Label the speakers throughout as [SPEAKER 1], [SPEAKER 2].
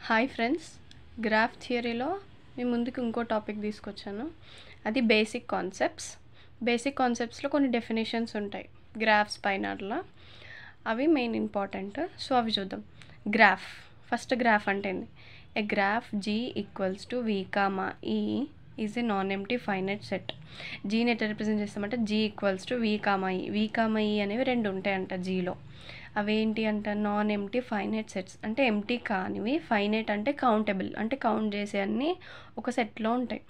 [SPEAKER 1] Hi friends, graph థియరీలో మీ ముందుకు ఇంకో topic తీసుకొచ్చాను. అది బేసిక్ కాన్సెప్ట్స్లో కొన్ని డెఫినేషన్స్ ఉంటాయి గ్రాఫ్స్ పైన అట్లా. అవి మెయిన్ ఇంపార్టెంట్. సో అవి చూద్దాం. ఫస్ట్ గ్రాఫ్ అంటే ఏంది? A graph G equals to V, E is a non empty finite set. జీని ఎట్లా రిప్రజెంట్ చేస్తామంటే G equals to V, E అనేవి రెండు ఉంటాయంట జీలో. అవేంటి అంట? Non empty finite sets. అంటే ఎంప్టీ కానివి, ఫైనైట్ అంటే కౌంటబుల్, అంటే కౌంట్ చేసే అన్నీ ఒక సెట్లో ఉంటాయి.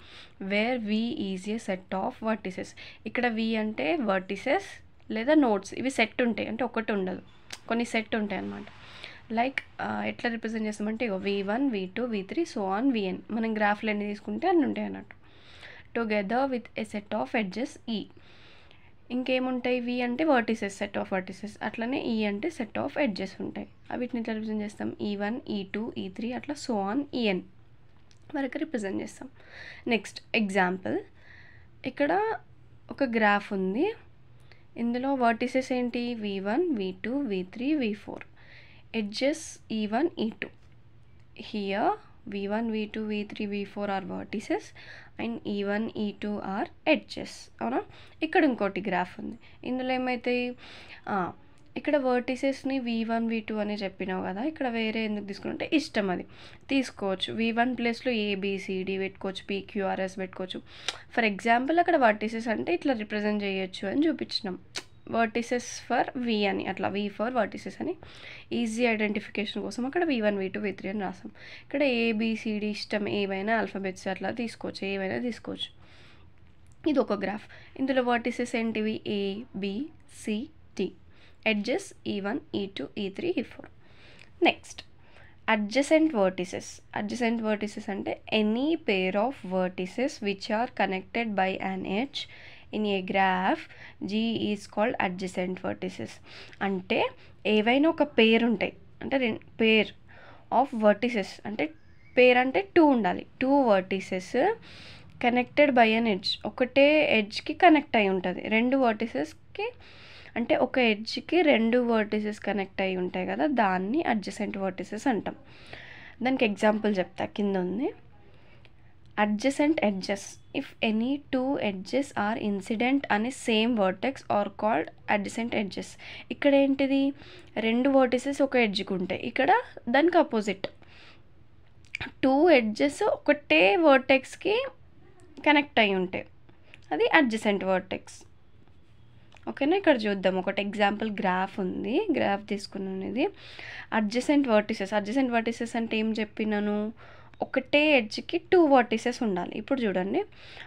[SPEAKER 1] Where V is a set of vertices. ఇక్కడ V అంటే వర్టిసెస్ లేదా నోడ్స్, ఇవి సెట్ ఉంటాయి, అంటే ఒకటి ఉండదు, కొన్ని సెట్ ఉంటాయి అన్నమాట. లైక్ ఎట్లా రిప్రజెంట్ చేస్తామంటే ఇగో V1, V2, V3 so on Vn. మనం గ్రాఫ్లు ఎన్ని తీసుకుంటే అన్ని ఉంటాయి అన్నట్టు. Together with a set of edges E. ఇంకేముంటాయి? V అంటే వర్టిసెస్, సెట్ ఆఫ్ వర్టిసెస్. అట్లనే E అంటే సెట్ ఆఫ్ ఎడ్జెస్ ఉంటాయి. వీటిని ఇట్లా రిప్రజెంట్ చేస్తాం E1, E2, E3 అట్లా సో ఆన్ En వరకు రిప్రజెంట్ చేస్తాం. Next example. ఇక్కడ ఒక గ్రాఫ్ ఉంది. ఇందులో వర్టిసెస్ ఏంటి? V1, V2, V3, V4. Edges E1, E2. Here V1, V2, V3, V4 are vertices and E1, E2 are edges. అవునా? ఇక్కడ ఇంకోటి గ్రాఫ్ ఉంది. ఇందులో ఏమైతాయి? ఇక్కడ వర్టిసెస్ని V1, V2 అని చెప్పినావు కదా, ఇక్కడ వేరే ఎందుకు తీసుకుంటే ఇష్టం, అది తీసుకోవచ్చు. V1 ప్లేస్లో ABCD పెట్టుకోవచ్చు, PQRS పెట్టుకోవచ్చు. ఫర్ ఎగ్జాంపుల్ అక్కడ వర్టిసెస్ అంటే ఇట్లా రిప్రజెంట్ చేయొచ్చు అని చూపించినాం. వర్టిసెస్ ఫర్ V అని, అట్లా V ఫర్ వర్టిసెస్ అని ఈజీ ఐడెంటిఫికేషన్ కోసం అక్కడ V1, V2, V3 అని రాసాం. ఇక్కడ ABCD ఇష్టం, ఏవైనా ఆల్ఫాబెట్స్ అట్లా తీసుకోవచ్చు, ఏవైనా తీసుకోవచ్చు. ఇది ఒక గ్రాఫ్. ఇందులో వర్టిసెస్ ఏంటివి? A, B, C, D. Edges E1, E2, E3, E4. Next adjacent vertices అంటే any pair of vertices which are connected by an edge in a graph G is called adjacent vertices. అంటే ఏవైనా ఒక పేర్ ఉంటాయి, అంటే పేర్ of vertices, అంటే పేర్ అంటే 2 ఉండాలి. 2 vertices connected by an edge, ఒకటే ఎడ్జ్కి కనెక్ట్ అయి ఉంటుంది. 2 వర్టిసెస్కి, అంటే ఒక ఎడ్జ్కి 2 వర్టిసెస్ కనెక్ట్ అయి ఉంటాయి కదా, దాన్ని అడ్జసెంట్ వర్టిసెస్ అంటాం. దానికి ఎగ్జాంపుల్ చెప్తా, కింద ఉంది. Adjacent edges. If any 2 edges are incident on a same vertex are called adjacent edges. ఇక్కడ ఏంటిది? 2 వర్టిసెస్ ఒక ఎడ్జ్కి ఉంటాయి. ఇక్కడ దానికి అపోజిట్ 2 ఎడ్జెస్ ఒకటే వర్టెక్స్కి కనెక్ట్ అయి ఉంటాయి, అది అడ్జసెంట్ వర్టెక్స్. ఓకేనా? ఇక్కడ చూద్దాం. ఒకటి ఎగ్జాంపుల్ గ్రాఫ్ ఉంది, గ్రాఫ్ తీసుకున్నాను. ఇది అడ్జసెంట్ వర్టిసెస్ అంటే ఏం చెప్పినాను? ఒకటే ఎడ్జ్కి 2 వర్టిసెస్ ఉండాలి. ఇప్పుడు చూడండి,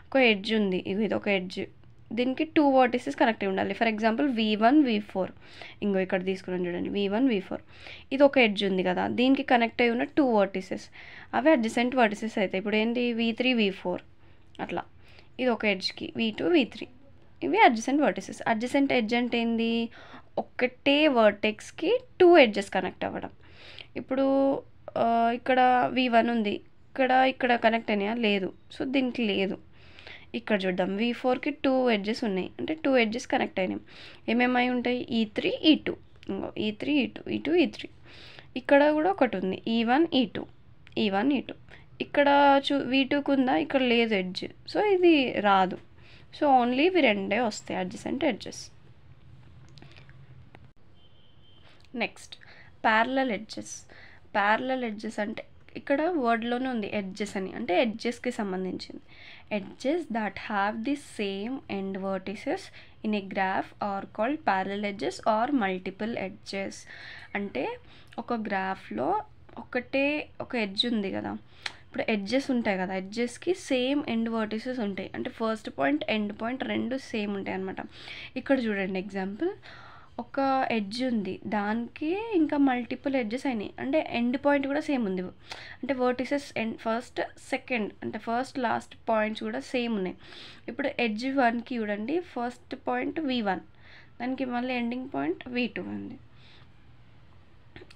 [SPEAKER 1] ఒక ఎడ్జ్ ఉంది, ఇది ఒక ఎడ్జ్, దీనికి 2 వర్టిసెస్ కనెక్ట్ అయి ఉండాలి. For example V1, V4. ఇంకో ఇక్కడ తీసుకున్నాను చూడండి, V1, V4. ఇది ఒక ఎడ్జ్ ఉంది కదా, దీనికి కనెక్ట్ అయి ఉన్న 2 వర్టిసెస్, అవి అడ్జసెంట్ వర్టిసెస్ అవుతాయి. ఇప్పుడు ఏంటి? V3, V4 అట్లా. ఇది ఒక ఎడ్జ్కి V2, V3, ఇవి అడ్జసెంట్ వర్టిసెస్. అడ్జసెంట్ ఎడ్జ్ అంటే ఏంది? ఒకటే వర్టెక్స్కి 2 ఎడ్జెస్ కనెక్ట్ అవ్వడం. ఇప్పుడు ఇక్కడ V1 ఉంది, ఇక్కడ కనెక్ట్ అయినాయా? లేదు. సో దీనికి లేదు. ఇక్కడ చూద్దాం, V4కి 2 ఎడ్జెస్ ఉన్నాయి, అంటే 2 ఎడ్జెస్ కనెక్ట్ అయినాయి. ఏమేమై ఉంటాయి? E3, E2. E3, E2, E3. ఇక్కడ కూడా ఒకటి ఉంది, E1, E2. ఇక్కడ V2కు ఉందా? ఇక్కడ లేదు ఎడ్జ్, సో ఇది రాదు. సో ఓన్లీ ఇవి రెండే వస్తాయి, adjacent edges. Next parallel edges అంటే ఇక్కడ వర్డ్లోనే ఉంది ఎడ్జెస్ అని, అంటే ఎడ్జెస్కి సంబంధించింది. Edges that have the same end vertices in a graph are called parallel edges or multiple edges. అంటే ఒక గ్రాఫ్లో ఒక ఎడ్జ్ ఉంది కదా, ఇప్పుడు ఎడ్జెస్ ఉంటాయి కదా, ఎడ్జెస్కి సేమ్ ఎండ్ వర్టిసెస్ ఉంటాయి, అంటే ఫస్ట్ పాయింట్ ఎండ్ పాయింట్ రెండు సేమ్ ఉంటాయి అనమాట. ఇక్కడ చూడండి ఎగ్జాంపుల్, ఒక ఎడ్జ్ ఉంది, దానికి ఇంకా మల్టిపుల్ ఎడ్జెస్ అయినాయి, అంటే ఎండ్ పాయింట్ కూడా సేమ్ ఉంది, అంటే వర్టిసెస్ ఫస్ట్ సెకండ్, అంటే ఫస్ట్ లాస్ట్ పాయింట్స్ కూడా సేమ్ ఉన్నాయి. ఇప్పుడు ఎడ్జ్ 1కి చూడండి, ఫస్ట్ పాయింట్ V1, దానికి మళ్ళీ ఎండింగ్ పాయింట్ V2 ఉంది.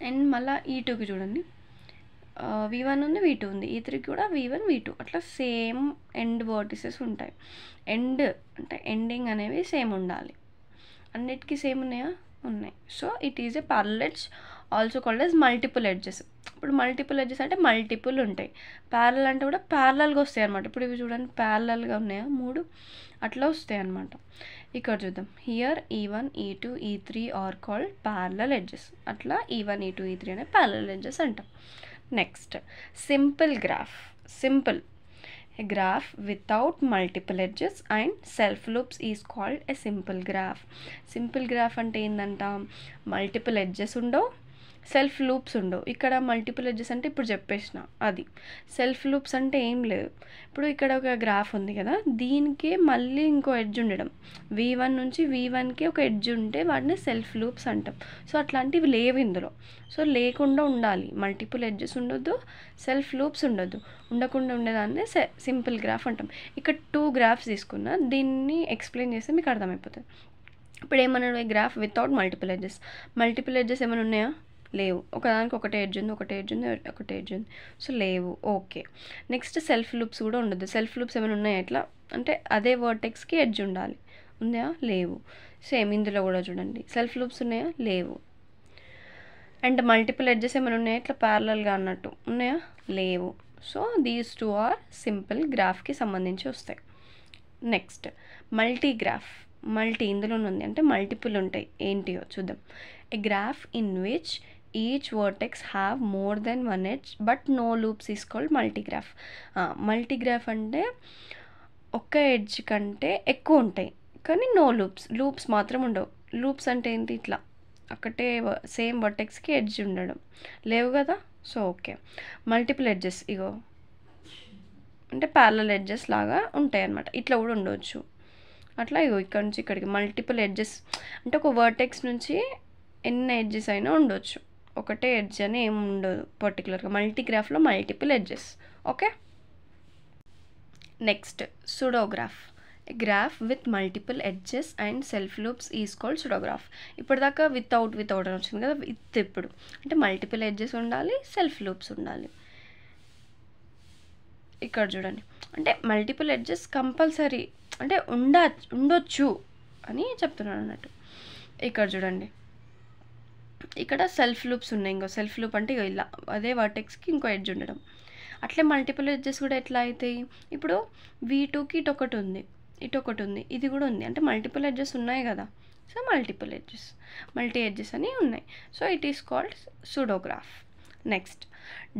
[SPEAKER 1] అండ్ మళ్ళీ E2కి చూడండి, V1 ఉంది, V2 ఉంది. E3కి కూడా V1, V2 అట్లా సేమ్ ఎండ్ వర్టిసెస్ ఉంటాయి. ఎండ్ అంటే ఎండింగ్ అనేవి సేమ్ ఉండాలి. అన్నిటికీ సేమ్ ఉన్నాయా? ఉన్నాయి. So it is a parallel edge also called as multiple edges. ఇప్పుడు మల్టిపుల్ ఎడ్జెస్ అంటే మల్టిపుల్ ఉంటాయి. ప్యారలల్ అంటే కూడా ప్యారలల్గా వస్తాయి అనమాట. ఇప్పుడు ఇవి చూడండి ప్యారలల్గా ఉన్నాయా 3 అట్లా వస్తాయి అనమాట. ఇక్కడ చూద్దాం, here E1 E2 E3 are called parallel edges. అట్లా E1 E2 E3 అనే ప్యారలల్ ఎడ్జెస్ అంటాం. Next simple graph. Simple a graph without multiple edges and self loops is called a simple graph. Simple graph అంటే ఏందంట, multiple edges ఉండవు, self loops ఉండవు. ఇక్కడ multiple edges అంటే ఇప్పుడు చెప్పేసిన అది. సెల్ఫ్ లూప్స్ అంటే ఏం లేదు, ఇప్పుడు ఇక్కడ ఒక గ్రాఫ్ ఉంది కదా, దీనికి మళ్ళీ ఇంకో ఎడ్జ్ ఉండడం, V1 నుంచి V1కి ఒక ఎడ్జ్ ఉంటే వాటిని సెల్ఫ్ లూప్స్ అంటాం. సో అట్లాంటివి లేవు ఇందులో. సో లేకుండా ఉండాలి, మల్టిపుల్ ఎడ్జెస్ ఉండొద్దు, సెల్ఫ్ లూప్స్ ఉండొద్దు. ఉండకుండా ఉండేదాన్ని సింపుల్ గ్రాఫ్ అంటాం. ఇక్కడ 2 గ్రాఫ్స్ తీసుకున్నా, దీన్ని ఎక్స్ప్లెయిన్ చేస్తే మీకు అర్థమైపోతుంది. ఇప్పుడు ఏమన్నాడు, ఈ graph without multiple edges. Multiple edges ఏమైనా ఉన్నాయా, లేవు. ఒకదానికి ఒకటే ఎడ్జ్ ఉంది, ఒకటే ఎడ్జ్ ఉంది, ఒకటే ఎడ్జ్ ఉంది. సో లేవు. ఓకే. నెక్స్ట్ సెల్ఫ్ లూప్స్ కూడా ఉండదు. సెల్ఫ్ లూప్స్ ఏమైనా ఉన్నాయా ఎట్లా అంటే అదే వర్టెక్స్కి ఎడ్జ్ ఉండాలి, ఉందా, లేవు. సేమ్ ఇందులో కూడా చూడండి, సెల్ఫ్ లూప్స్ ఉన్నాయా, లేవు. అండ్ మల్టిపుల్ ఎడ్జెస్ ఏమైనా ఉన్నాయా ఇట్లా ప్యారలల్గా అన్నట్టు, ఉన్నాయా, లేవు. సో దీస్ 2 ఆర్ సింపుల్ గ్రాఫ్కి సంబంధించి వస్తాయి. నెక్స్ట్ మల్టీగ్రాఫ్. మల్టీ ఇందులోనే ఉంది అంటే మల్టిపుల్ ఉంటాయి, ఏంటియో చూద్దాం. A graph in which each vertex have more than 1 edge but no loops is called multigraph. Multigraph అంటే ఒక్క ఎడ్జ్ కంటే ఎక్కువ ఉంటాయి కానీ నో లూప్స్, లూప్స్ మాత్రం ఉండవు. లూప్స్ అంటే ఏంటి, ఇట్లా ఒకటే సేమ్ వర్టెక్స్కి ఎడ్జ్ ఉండడం, లేవు కదా. So okay. మల్టిపుల్ ఎడ్జెస్ ఇగో అంటే ప్యారలల్ ఎడ్జెస్ లాగా ఉంటాయి అన్నమాట, ఇట్లా కూడా ఉండవచ్చు. అట్లా ఇగో ఇక్కడ నుంచి ఇక్కడికి మల్టిపుల్ ఎడ్జెస్ అంటే ఒక వర్టెక్స్ నుంచి ఎన్ని ఎడ్జెస్ అయినా ఉండొచ్చు, ఒకటే ఎడ్జ్ అని ఏమి ఉండదు పర్టికులర్గా. మల్టీగ్రాఫ్లో multiple edges. Okay. Next pseudograph. A graph with multiple edges and self loops is called pseudograph. ఇప్పటిదాకా వితౌట్ అని వచ్చింది కదా, విత్ ఇప్పుడు అంటే మల్టిపుల్ ఎడ్జెస్ ఉండాలి, సెల్ఫ్ లూప్స్ ఉండాలి. ఇక్కడ చూడండి, అంటే మల్టిపుల్ ఎడ్జెస్ కంపల్సరీ అంటే ఉండొచ్చు అని చెప్తున్నాను అన్నట్టు. ఇక్కడ చూడండి, ఇక్కడ సెల్ఫ్ లూప్స్ ఉన్నాయి. ఇంకో సెల్ఫ్ లూప్ అంటే ఇలా అదే వర్టెక్స్కి ఇంకో ఎడ్జ్ ఉండడం. అట్లే మల్టిపుల్ ఎడ్జెస్ కూడా ఎట్లా అవుతాయి, ఇప్పుడు V2కి ఇటొకటి ఉంది, ఇటొకటి ఉంది, ఇది కూడా ఉంది, అంటే మల్టిపుల్ ఎడ్జెస్ ఉన్నాయి కదా. So multiple edges, multi edges అని ఉన్నాయి. So it is called pseudograph. Next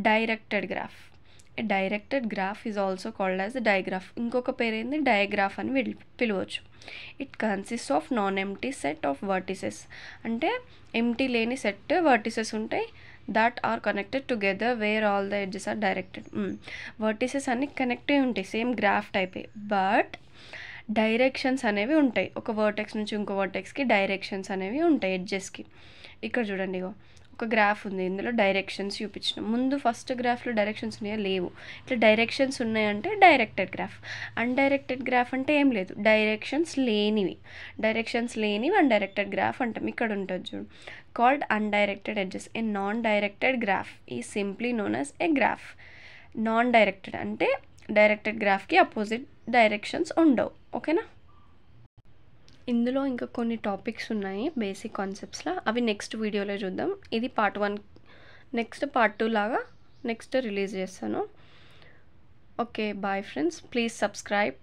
[SPEAKER 1] directed graph. A directed graph is also called as digraph. ఇంకొక పేరు ఏంది, డయాగ్రాఫ్ అని పిలవచ్చు. It consist of non empty set of vertices. అంటే ఎంటీ లేని set vertices ఉంటాయి, that are connected together where all the edges are directed. Vertices అన్ని connect అయి ఉంటాయి, సేమ్ గ్రాఫ్ టైపే, బట్ డైరెక్షన్స్ అనేవి ఉంటాయి. ఒక వర్టెక్స్ నుంచి ఇంకో వర్టెక్స్కి డైరెక్షన్స్ అనేవి ఉంటాయి ఎడ్జెస్కి. ఇక్కడ చూడండి, ఇగో ఒక గ్రాఫ్ ఉంది, ఇందులో డైరెక్షన్స్ చూపించిన. ముందు ఫస్ట్ గ్రాఫ్లో డైరెక్షన్స్ ఉన్నాయా, లేవు. ఇట్లా డైరెక్షన్స్ ఉన్నాయంటే డైరెక్టెడ్ గ్రాఫ్. అన్డైరెక్టెడ్ గ్రాఫ్ అంటే ఏం లేదు, డైరెక్షన్స్ లేనివి అన్డైరెక్టెడ్ గ్రాఫ్ అంటాం. ఇక్కడ ఉంటుంది చూడు, కాల్డ్ అన్డైరెక్టెడ్ ఎడ్జెస్. ఏ నాన్ డైరెక్టెడ్ గ్రాఫ్ ఈ simply known as a graph. Non directed అంటే డైరెక్టెడ్ గ్రాఫ్కి అపోజిట్ డైరెక్షన్స్ ఉండవు. ఓకేనా. ఇందులో ఇంకా కొన్ని టాపిక్స్ ఉన్నాయి బేసిక్ కాన్సెప్ట్స్లో, అవి నెక్స్ట్ వీడియోలో చూద్దాం. ఇది పార్ట్ 1, నెక్స్ట్ పార్ట్ 2 లాగా నెక్స్ట్ రిలీజ్ చేస్తాను. Okay, bye friends, please subscribe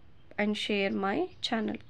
[SPEAKER 1] and share my channel.